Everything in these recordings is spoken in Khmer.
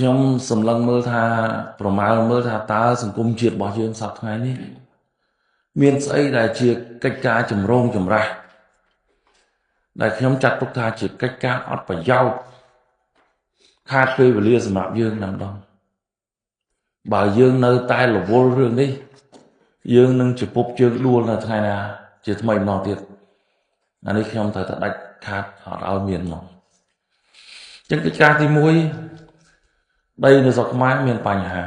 ខ្ញុំសម្លឹងមើលថាប្រមាណមើលថាតើសង្គមជាតិរបស់យើងសប្តាហ៍ថ្ងៃនេះមានស្អីដែលជាកិច្ចការចម្រូងចម្រាសដែលខ្ញុំចាត់ទុកថាជាកិច្ចការអត់ប្រយោជន៍ខាតពេលវេលាសម្រាប់យើងតែម្ដងបើយើងនៅតែរវល់រឿងនេះយើងនឹងជពុបជើងដួលនៅថ្ងៃណាជាថ្មីម្ដងទៀតអានេះខ្ញុំត្រូវតែដាច់ខាតអត់ឲ្យមានមកចឹងកិច្ចការទី1ដីនៅស្រុកខ្មែរមានបញ្ហា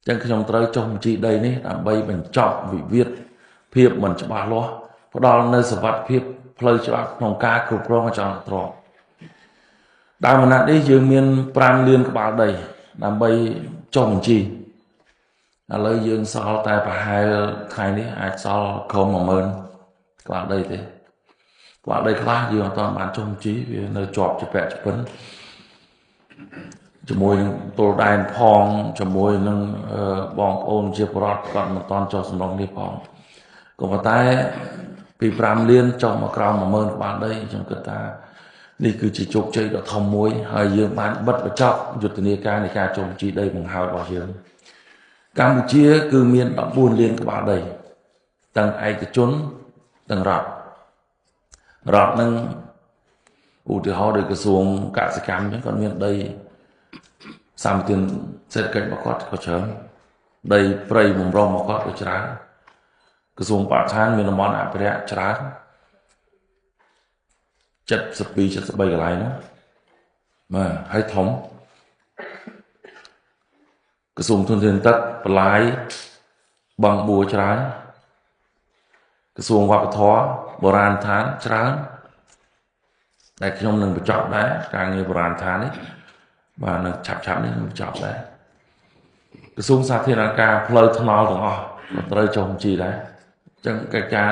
ចឹងខ្ញុំត្រូវចុះបញ្ជីដីនេះដើម្បីបញ្ចប់វិវាទភាពមិនច្បាស់លាស់ផ្ដល់នូវសុវត្ថិភាពផ្លូវច្បាប់ក្នុងការគ្រប់គ្រងអចលនទ្រព្យដើមអាណត្តិនេះយើងមាន5លានក្បាលដីដើម្បីចុះបញ្ជីឥឡូវយើងសល់តែប្រហែលថ្ងៃនេះអាចសល់ក្រោម10000ក្បាលដីទេក្បាលដីខ្លះយើងអត់ទាន់បានចុះបញ្ជីវានៅជាប់ជាពាក់ជាពិនជាមួយនឹងទល់ដែនផងជាមួយនឹងបងប្អូនជាប្រដ្ឋគាត់មិនទាន់ចុះសំណងនេះផងក៏ប៉ុន្តែពី5លានចុះមកក្រោម10000ក្បាលដីខ្ញុំគិតថានេះគឺជាជោគជ័យដ៏ធំមួយហើយយើងបានបិទបញ្ចប់យុទ្ធនាការនៃការចុះបញ្ជីដីបង្ហើតរបស់យើងកម្ពុជាគឺមាន14លានក្បាលដីទាំងឯកជនទាំងរដ្ឋនឹងឧទាហរណ៍ដោយក្រសួងកសិកម្មអញ្ចឹងគាត់មានដីសម្បត្តិសេដ្ឋកិច្ចរបស់គាត់ក៏ច្រើនដីព្រៃបំរុងរបស់គាត់ក៏ច្រើនក្រសួងបរិស្ថានមានតំបន់អភិរក្សច្រើន72 73កន្លែងហ្នឹងបាទហើយធំក្រសួងធនធានទឹកបន្លាយបឹងបួច្រើនក្រសួងវប្បធម៌បុរាណដ្ឋានច្រើនដែលខ្ញុំនឹងបញ្ចប់ដែរការងារបុរាណដ្ឋាននេះបាទនឹងឆាប់នេះនឹងបញ្ចប់ដែរក្រសួងសាធារណការផ្លូវថ្នល់ទាំងអស់ក៏ត្រូវចុះបញ្ជីដែរអញ្ចឹងកិច្ចការ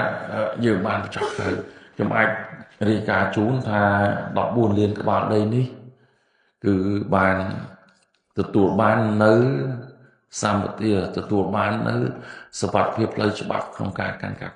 យើងបានបញ្ចប់ទៅខ្ញុំអាចរាយការណ៍ជូនថា14លានក្បាលដីនេះគឺបានទទួលបាននៅសម្បត្តិទទួលបាននៅសុវត្ថិភាពផ្លូវច្បាប់ក្នុងការកាន់កាប់